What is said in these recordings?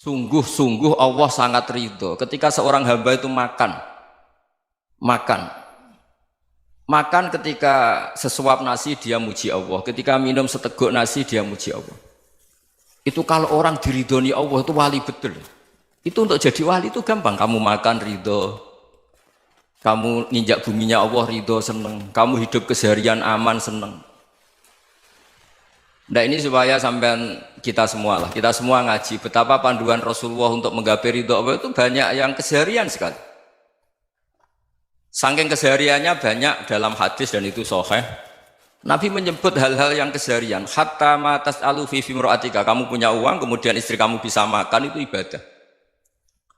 Sungguh-sungguh Allah sangat ridho ketika seorang hamba itu makan makan ketika sesuap nasi dia muji Allah, ketika minum seteguk nasi dia muji Allah. Itu kalau orang diridhoni Allah itu wali betul. Itu untuk jadi wali itu gampang, kamu makan ridho, kamu nginjak buminya Allah ridho seneng, kamu hidup keseharian aman seneng. Nah ini supaya sampean kita semua ngaji betapa panduan Rasulullah untuk menggapai ridho Allah itu banyak yang keseharian sekali. Saking kesehariannya banyak dalam hadis dan itu sahih. Nabi menyebut hal-hal yang keseharian. Hatta ma tas'alu fi fimra'atika, kamu punya uang kemudian istri kamu bisa makan itu ibadah.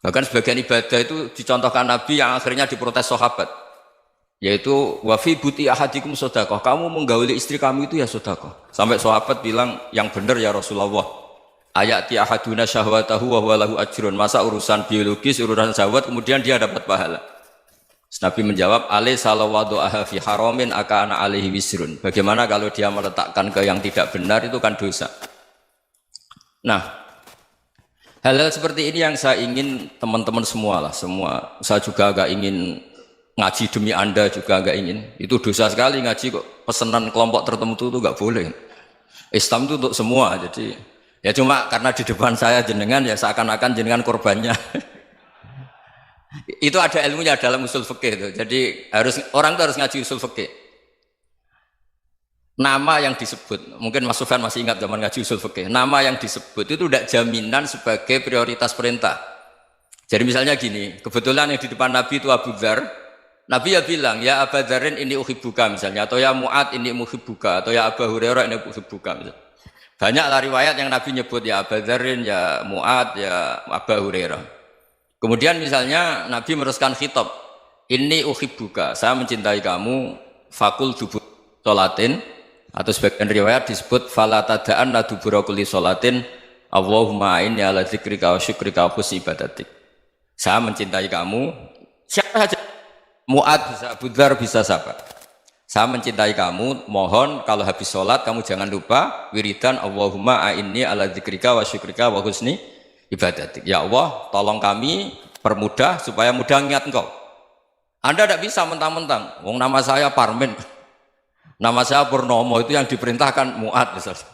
Bahkan sebagian ibadah itu dicontohkan Nabi yang akhirnya diprotes sahabat. Yaitu wa fi buti ahadikum sedekah, kamu menggauli istri kamu itu ya sedekah. Sampai sahabat bilang yang benar ya Rasulullah. Ayati ahaduna syahwatahu wa huwa lahu ajrun. Masa urusan biologis, urusan syahwat kemudian dia dapat pahala. Nabi menjawab, alaysa law wada'aha fi haramin akana alaihi wisrun. Bagaimana kalau dia meletakkan ke yang tidak benar itu kan dosa. Nah, hal-hal seperti ini yang saya ingin teman-teman semua lah, semua. Saya juga agak ingin ngaji demi Anda juga agak ingin. Itu dosa sekali ngaji kok pesanan kelompok tertentu itu enggak boleh. Islam itu untuk semua. Jadi ya cuma karena di depan saya jenengan ya seakan-akan jenengan korbannya. Itu ada ilmunya dalam usul fikih itu. Jadi orang itu harus ngaji usul fikih. Nama yang disebut, mungkin Mas Sufyan masih ingat zaman ngaji usul fikih. Nama yang disebut itu tidak jaminan sebagai prioritas perintah. Jadi misalnya gini, kebetulan yang di depan Nabi itu Abu Dzar. Nabi ya bilang, ya Abu Dzarin ini uhibbuka misalnya, atau ya Mu'ad ini uhibbuka, atau ya Abu Hurairah ini uhibbuka misalnya. Banyaklah riwayat yang Nabi nyebut ya Abu Dzarin, ya Mu'ad, ya Abu Hurairah. Kemudian misalnya Nabi meneruskan khitab, ini uhibbuka, saya mencintai kamu, fakul dubur sholatin, atau sebagian riwayat disebut fala tada'anna dubura kulli sholatin, Allahumma inni ala dzikrika wa syukrika wa husni ibadatik. Saya mencintai kamu, siapa saja, Mu'ad bisa, Abu Dzar bisa siapa. Saya mencintai kamu, mohon kalau habis sholat kamu jangan lupa wiridan Allahumma inni ala dzikrika wa syukrika wa husni ibadatik. Ya Allah, tolong kami permudah supaya mudah ingat Engkau. Anda tidak bisa mentang-mentang, wong nama saya Parmin, nama saya Purnomo, itu yang diperintahkan Mu'ad misalnya.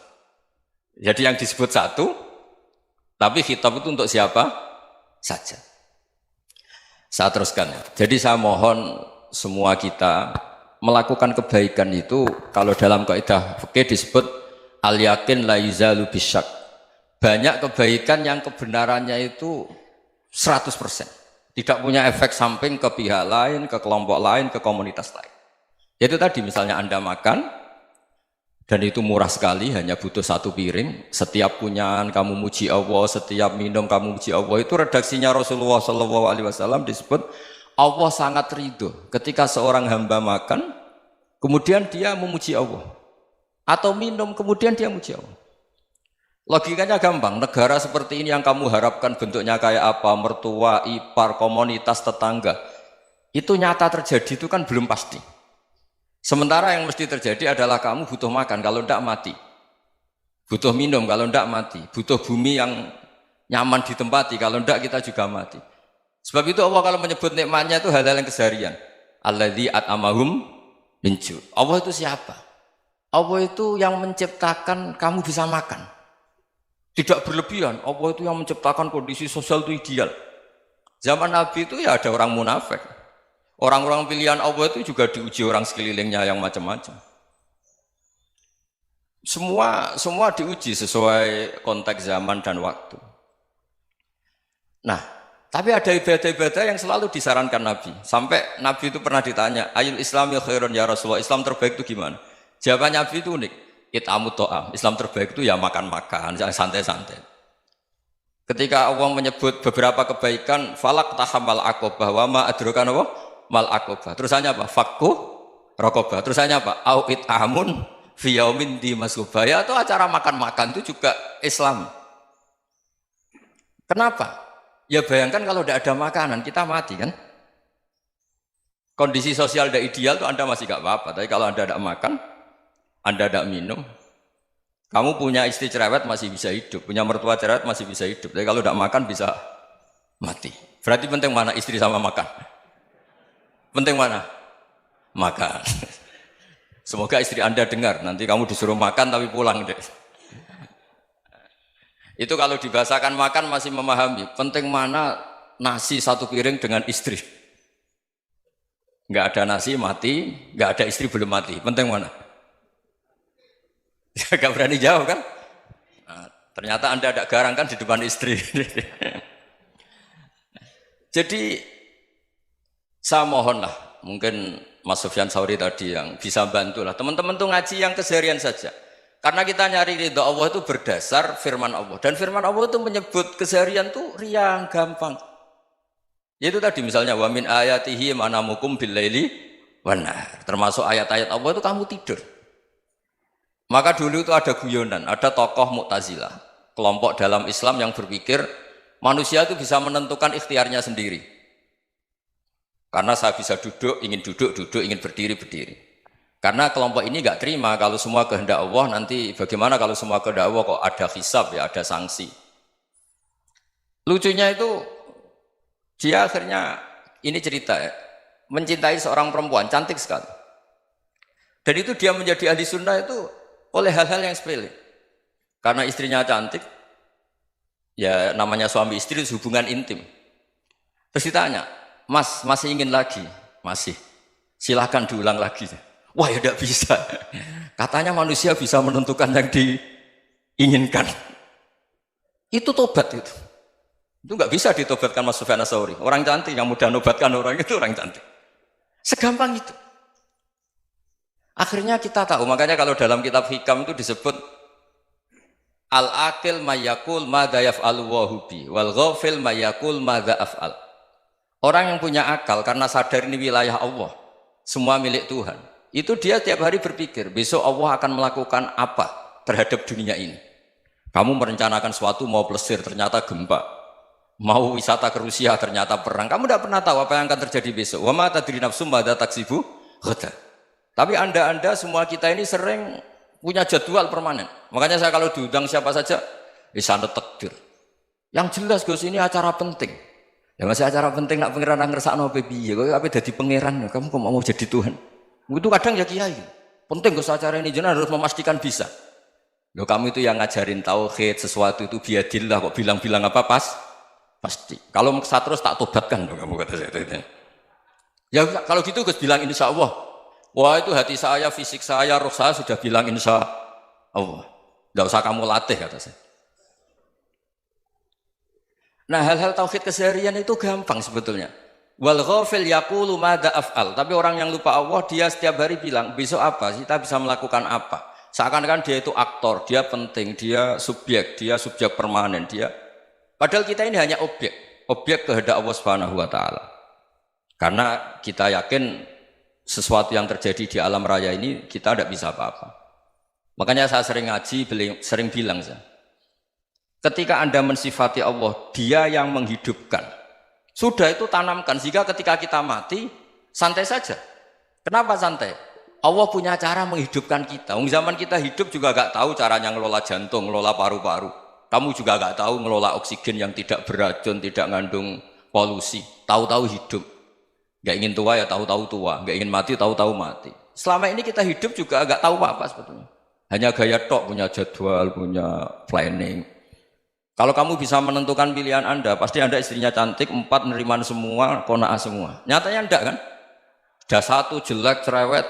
Jadi yang disebut satu, tapi khitab itu untuk siapa saja. Saya teruskan. Jadi saya mohon semua kita melakukan kebaikan itu, kalau dalam kaidah fikih disebut al yakin la yuzalu bisyak. Banyak kebaikan yang kebenarannya itu 100%. Tidak punya efek samping ke pihak lain, ke kelompok lain, ke komunitas lain. Itu tadi misalnya Anda makan, dan itu murah sekali, hanya butuh satu piring. Setiap punyaan kamu muji Allah, setiap minum kamu muji Allah. Itu redaksinya Rasulullah SAW disebut, Allah sangat ridho ketika seorang hamba makan, kemudian dia memuji Allah. Atau minum, kemudian dia muji Allah. Logikanya gampang, negara seperti ini yang kamu harapkan bentuknya kayak apa, mertua, ipar, komunitas, tetangga, itu nyata terjadi itu kan belum pasti. Sementara yang mesti terjadi adalah kamu butuh makan, kalau tidak mati. Butuh minum, kalau tidak mati. Butuh bumi yang nyaman ditempati, kalau tidak kita juga mati. Sebab itu Allah kalau menyebut nikmatnya itu hal-hal yang keseharian. Alladzi at'amahum min ju'. Allah itu siapa? Allah itu yang menciptakan kamu bisa makan. Tidak berlebihan, Allah itu yang menciptakan kondisi sosial itu ideal. Zaman Nabi itu ya ada orang munafik. Orang-orang pilihan Allah itu juga diuji orang sekelilingnya yang macam-macam. Semua diuji sesuai konteks zaman dan waktu. Nah, tapi ada ibadah-ibadah yang selalu disarankan Nabi. Sampai Nabi itu pernah ditanya, ayul islami khairun ya Rasulullah, Islam terbaik itu gimana? Jawaban Nabi itu unik. It'amut to'am, Islam terbaik itu ya makan-makan, yang santai-santai. Ketika Allah menyebut beberapa kebaikan, falak tahamal aqobah, wa ma adrokan apa? Mal aqobah. Terusannya apa? Fakku rokobah. Terusannya apa? Au it'amun fiyaumin di masubah. Ya itu acara makan-makan itu juga Islam. Kenapa? Ya bayangkan kalau tidak ada makanan, kita mati kan? Kondisi sosial tidak ideal itu Anda masih gak apa-apa, tapi kalau Anda tidak makan, Anda tidak minum, Kamu punya istri cerewet masih bisa hidup, punya mertua cerewet masih bisa hidup. Tapi kalau tidak makan bisa mati. Berarti penting mana istri sama makan? Penting mana? Makan. Semoga istri Anda dengar, nanti kamu disuruh makan tapi pulang deh. Itu kalau dibahasakan makan masih memahami. Penting mana nasi satu piring dengan istri. Nggak ada nasi mati, nggak ada istri belum mati. Penting mana? Gak berani jawab kan? Nah, ternyata Anda ada garang kan di depan istri. Jadi saya mohonlah, mungkin Mas Sufyan Sauri tadi yang bisa bantulah. Teman-teman tuh ngaji yang keseharian saja. Karena kita nyari ridha Allah itu berdasar firman Allah. Dan firman Allah itu menyebut keseharian tuh riang, gampang. Yaitu tadi misalnya wa min ayatihi manamukum bil laili wan nahar. Termasuk ayat-ayat Allah itu kamu tidur. Maka dulu itu ada guyonan, ada tokoh Mu'tazilah, kelompok dalam Islam yang berpikir manusia itu bisa menentukan ikhtiarnya sendiri. Karena saya bisa duduk, ingin berdiri, berdiri. Karena kelompok ini nggak terima kalau semua kehendak Allah, nanti bagaimana kalau semua kehendak Allah kok ada hisab ya, ada sanksi. Lucunya itu dia akhirnya, ini cerita ya, mencintai seorang perempuan, cantik sekali. Dan itu dia menjadi ahli sunnah itu oleh hal-hal yang sepele. Karena istrinya cantik, ya namanya suami istri hubungan intim. Terus ditanya, Mas, masih ingin lagi? Masih. Silahkan diulang lagi. Wah ya tidak bisa. Katanya manusia bisa menentukan yang diinginkan. Itu tobat itu. Itu nggak bisa ditobatkan Mas Sufyan Ats-Tsauri. Orang cantik yang mudah nobatkan orang itu orang cantik. Segampang itu. Akhirnya kita tahu, makanya kalau dalam kitab Hikam itu disebut al-aqil mayyakul madza yaf'alu wa hubi wal ghafil mayyakul madza af'al. Orang yang punya akal karena sadar ini wilayah Allah, semua milik Tuhan. Itu dia tiap hari berpikir, besok Allah akan melakukan apa terhadap dunia ini. Kamu merencanakan suatu mau plesir, ternyata gempa. Mau wisata ke Rusia, ternyata perang. Kamu tidak pernah tahu apa yang akan terjadi besok. Wa ma tadri nafsum madza taksibu ghadan. Tapi anda semua kita ini sering punya jadwal permanen. Makanya saya kalau diundang siapa saja, sanad takdir. Yang jelas Gus ini acara penting. Ya masih acara penting nak pangeran ngersakno piye? Kok ape dadi pangeran? Kamu kok mau jadi Tuhan? Itu kadang ya kiai. Penting Gus acara ini jenengan harus memastikan bisa. Loh kamu itu yang ngajarin tauhid, sesuatu itu biadillah kok bilang-bilang apa pasti. Kalau maksa terus tak tobatkan loh kamu kata saya. Ya kalau gitu Gus bilang insya Allah. Wah itu hati saya, fisik saya, roh saya sudah bilang insya Allah. Tidak usah kamu latih kata saya. Nah hal-hal tauhid keseharian itu gampang sebetulnya. Wal ghafil yaqulu madza af'al. Tapi orang yang lupa Allah dia setiap hari bilang besok apa? Kita bisa melakukan apa? Seakan-akan dia itu aktor, dia penting, dia subjek permanen, dia. Padahal kita ini hanya objek kehendak Allah Subhanahu wa taala. Karena kita yakin sesuatu yang terjadi di alam raya ini kita tidak bisa apa-apa. Makanya saya sering ngaji, sering bilang saya, ketika Anda mensifati Allah, Dia yang menghidupkan. Sudah itu tanamkan sehingga ketika kita mati santai saja. Kenapa santai? Allah punya cara menghidupkan kita. Zaman kita hidup juga gak tahu caranya ngelola jantung, ngelola paru-paru. Kamu juga gak tahu ngelola oksigen yang tidak beracun, tidak mengandung polusi. Tahu-tahu hidup. Gak ingin tua ya tahu-tahu tua, gak ingin mati tahu-tahu mati. Selama ini kita hidup juga gak tahu apa-apa sebetulnya. Hanya gaya tok, punya jadwal, punya planning. Kalau kamu bisa menentukan pilihan Anda, pasti Anda istrinya cantik, 4 neriman semua, kona'ah semua. Nyatanya enggak kan? Ada 1 jelek, cerewet.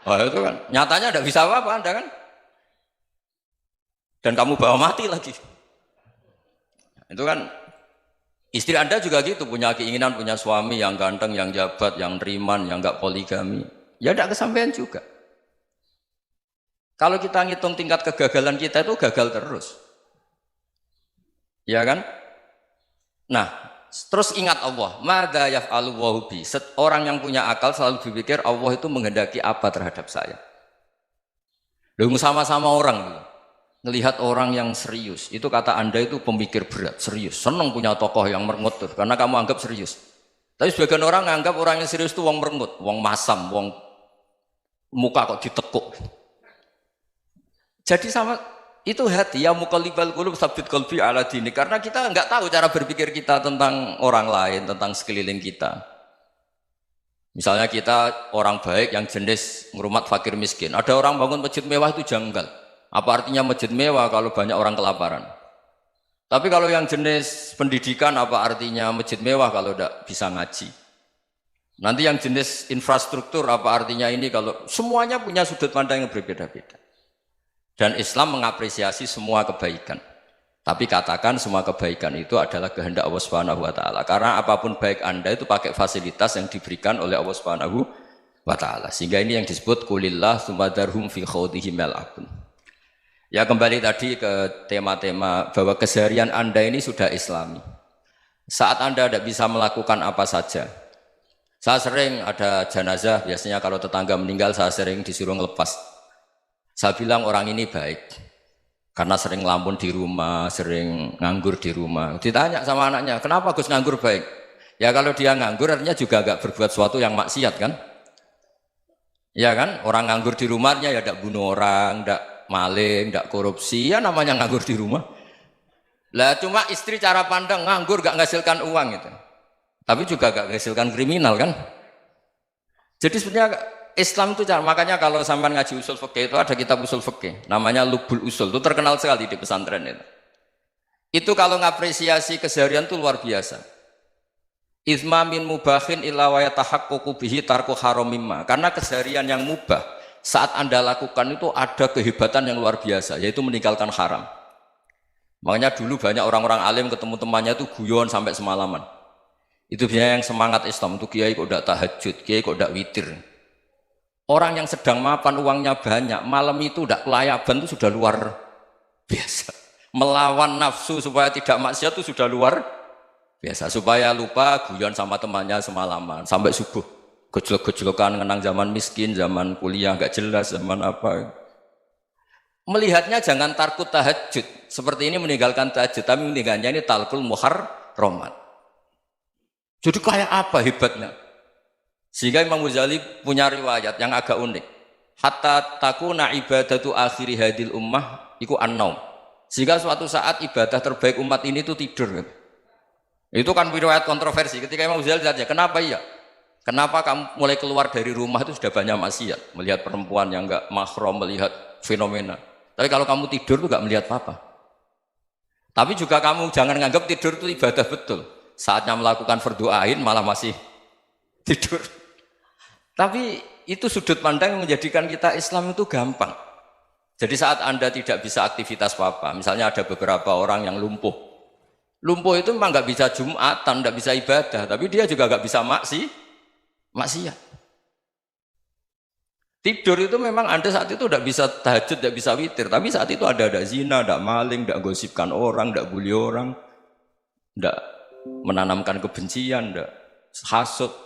Oh itu kan, nyatanya enggak bisa apa-apa Anda kan? Dan kamu bawa mati lagi. Itu kan, istri Anda juga gitu, punya keinginan, punya suami yang ganteng, yang jabat, yang neriman, yang enggak poligami. Ya enggak kesampaian juga. Kalau kita ngitung tingkat kegagalan kita itu gagal terus. Ya kan? Nah, terus ingat Allah, madza yaf'alu wa bi. Orang yang punya akal selalu berpikir Allah itu menghendaki apa terhadap saya. Lalu sama-sama orang melihat orang yang serius, itu kata Anda itu pemikir berat, serius, senang punya tokoh yang merengut tuh, karena kamu anggap serius. Tapi sebagian orang anggap orang yang serius itu wong merengut, wong masam, wong muka kok ditekuk. Jadi sama Itu hati ya muqallibal qulub tsabbit qalbi ala dini, karena kita nggak tahu cara berpikir kita tentang orang lain, tentang sekeliling kita. Misalnya kita orang baik yang jenis ngurmat fakir miskin, ada orang bangun masjid mewah itu janggal. Apa artinya masjid mewah kalau banyak orang kelaparan? Tapi kalau yang jenis pendidikan, apa artinya masjid mewah kalau tidak bisa ngaji? Nanti yang jenis infrastruktur, apa artinya ini kalau semuanya punya sudut pandang yang berbeda-beda. Dan Islam mengapresiasi semua kebaikan. Tapi katakan semua kebaikan itu adalah kehendak Allah Subhanahu wa taala. Karena apapun baik Anda itu pakai fasilitas yang diberikan oleh Allah Subhanahu wa taala. Sehingga ini yang disebut qulillah tsumadarhum fi khawdihim yal'abun. Ya kembali tadi ke tema-tema bahwa keseharian Anda ini sudah Islami. Saat Anda tidak bisa melakukan apa saja. Saya sering ada jenazah, biasanya kalau tetangga meninggal saya sering disuruh ngelepas. Saya bilang orang ini baik karena sering ngelamun di rumah, sering nganggur di rumah. Ditanya sama anaknya, kenapa Gus nganggur baik? Ya kalau dia nganggur artinya juga agak berbuat sesuatu yang maksiat kan? Ya kan? Orang nganggur di rumahnya ya tidak bunuh orang, tidak maling, tidak korupsi, ya namanya nganggur di rumah. Lah cuma istri cara pandang nganggur gak menghasilkan uang itu. Tapi juga gak menghasilkan kriminal kan? Jadi sebenarnya Islam itu makanya kalau sampai ngaji usul fikih itu ada kitab usul fikih namanya Lubul Usul, itu terkenal sekali di pesantren itu. Itu kalau ngapresiasi keseharian itu luar biasa. Izma min mubahin illa wa yatahaqqaqu bihi tarku haramimma. Karena keseharian yang mubah saat Anda lakukan itu ada kehebatan yang luar biasa, yaitu meninggalkan haram. Makanya dulu banyak orang-orang alim ketemu temannya itu guyon sampai semalaman. Itu biasanya yang semangat Islam itu kiai kok tidak tahajud, kiai kok tidak witir. Orang yang sedang mapan uangnya banyak, malam itu tidak kelayaban itu sudah luar biasa. Melawan nafsu supaya tidak maksiat itu sudah luar biasa. Supaya lupa guyon sama temannya semalaman sampai subuh. Gejlok-gejlokan ngenang zaman miskin, zaman kuliah nggak jelas, zaman apa. Melihatnya jangan tarkut tahajud. Seperti ini meninggalkan tahajud, tapi meninggalkannya ini talkul muharramat. Jadi kayak apa hebatnya? Sehingga Imam Ghazali punya riwayat yang agak unik. Hatta takuna ibadatu akhiri hadil ummah iku an-naum. Sehingga suatu saat ibadah terbaik umat ini itu tidur. Itu kan riwayat kontroversi. Ketika Imam Ghazali ditanya, kenapa iya? Kenapa kamu mulai keluar dari rumah itu sudah banyak maksiat? Melihat perempuan yang enggak mahram, melihat fenomena. Tapi kalau kamu tidur itu enggak melihat apa-apa. Tapi juga kamu jangan menganggap tidur itu ibadah betul. Saatnya melakukan fardhu ain malah masih tidur. Tapi itu sudut pandang yang menjadikan kita Islam itu gampang. Jadi saat Anda tidak bisa aktivitas apa-apa, misalnya ada beberapa orang yang lumpuh. Lumpuh itu memang nggak bisa Jumatan, nggak bisa ibadah, tapi dia juga nggak bisa maksiat. Tidur itu memang Anda saat itu tidak bisa tahajud, tidak bisa witir, tapi saat itu ada zina, ada maling, tidak gosipkan orang, tidak bully orang, tidak menanamkan kebencian, tidak hasud.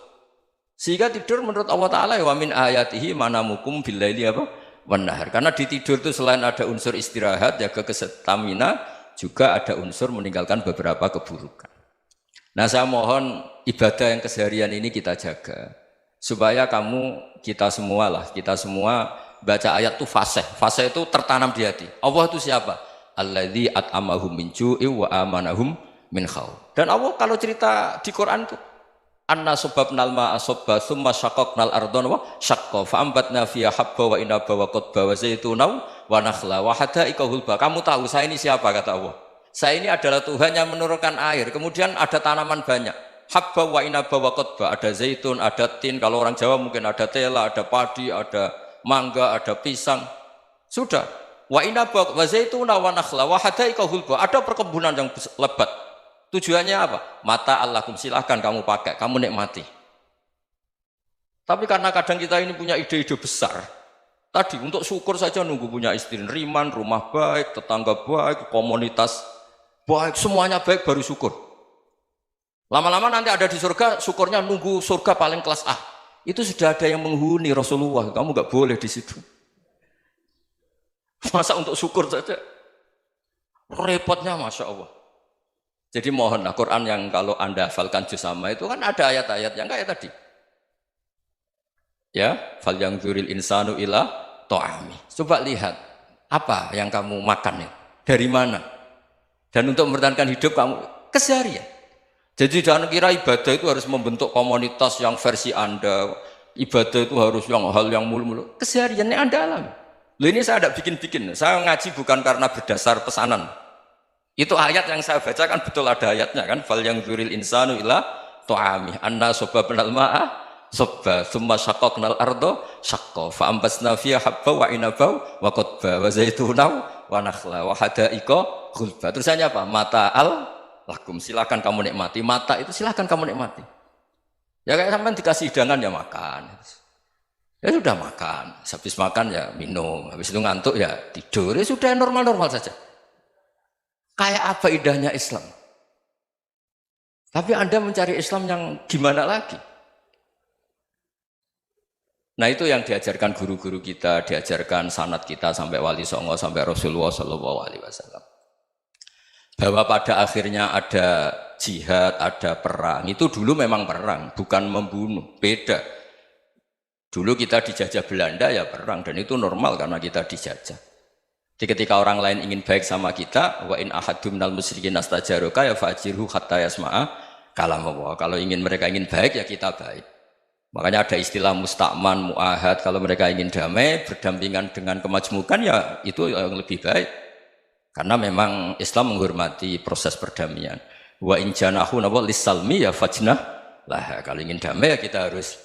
Sehingga tidur menurut Allah Ta'ala wa min ayatihi manamukum billaili apa? Wan-nahar. Karena di tidur itu selain ada unsur istirahat, jaga kestamina, juga ada unsur meninggalkan beberapa keburukan. Nah saya mohon ibadah yang keseharian ini kita jaga. Supaya kita semua baca ayat itu fasih. Fasih itu tertanam di hati. Allah itu siapa? Alladzi at'amahum min ju'i wa amanahum min khauf. Dan Allah kalau cerita di Quran itu anna subabnal ma'a subba thumma syaqaqnal ardhan wa syaqqa fa ambatna fiha habba wa inaba wa qadba wa zaituna wa nakhla wa hadaika hulba. Kamu tahu saya ini siapa, kata Allah? Saya ini adalah Tuhan yang menurunkan air, kemudian ada tanaman banyak. Habba wa inaba wa qadba, ada zaitun, ada tin, kalau orang Jawa mungkin ada tela, ada padi, ada mangga, ada pisang. Sudah. Wa inaba wa zaituna wa nakhla wa hadaika hulba, ada perkebunan yang lebat. Tujuannya apa? Mata Allahkum, silahkan kamu pakai, kamu nikmati. Tapi karena kadang kita ini punya ide-ide besar. Tadi untuk syukur saja nunggu punya istri riman, rumah baik, tetangga baik, komunitas baik, semuanya baik baru syukur. Lama-lama nanti ada di surga, syukurnya nunggu surga paling kelas A. Itu sudah ada yang menghuni Rasulullah, kamu nggak boleh di situ. Masa untuk syukur saja? Repotnya Masya Allah. Jadi mohonlah Quran yang kalau Anda hafalkan juz sama itu kan ada ayat-ayat yang kayak tadi. Ya, fal yang dzuril insanu ila ta'ami. Coba lihat. Apa yang kamu makan ya? Dari mana? Dan untuk mempertahankan hidup kamu keseharian. Jadi jangan kira ibadah itu harus membentuk komunitas yang versi Anda. Ibadah itu harus hal yang mulu-mulu. Kesehariannya Anda alami. Loh ini saya tidak bikin-bikin. Saya ngaji bukan karena berdasar pesanan. Itu ayat yang saya baca kan betul ada ayatnya kan. Fal yang dzuril insanu ila tu'ami anna sobabnal ma'a sobba thumma syaqaqnal ardo syaqqa fa ambasna fiha habba wa inaba wa qadba wa zaituna wa nakhla wa hadaika ghulba. Terusannya apa? Mata'al lakum, silakan kamu nikmati. Mata itu silakan kamu nikmati. Ya kayak sampean dikasih hidangan ya makan. Ya sudah makan, habis makan ya minum, habis itu ngantuk ya tidur. Ya sudah normal-normal saja. Kayak apa indahnya Islam? Tapi Anda mencari Islam yang gimana lagi? Nah itu yang diajarkan guru-guru kita, diajarkan sanad kita sampai Wali Songo, sampai Rasulullah SAW. Bahwa pada akhirnya ada jihad, ada perang. Itu dulu memang perang, bukan membunuh, beda. Dulu kita dijajah Belanda ya perang, dan itu normal karena kita dijajah. Jadi ketika orang lain ingin baik sama kita, wa in ahadum minal musyrikin astajaruka ya fa'jirhu hatta yasma'a kalam Allah. Kalau mereka ingin baik ya kita baik. Makanya ada istilah musta'man, mu'ahad. Kalau mereka ingin damai, berdampingan dengan kemajmukan ya itu yang lebih baik. Karena memang Islam menghormati proses perdamaian. Wa in janahu lis-salmi ya fajnah lah. Kalau ingin damai ya kita harus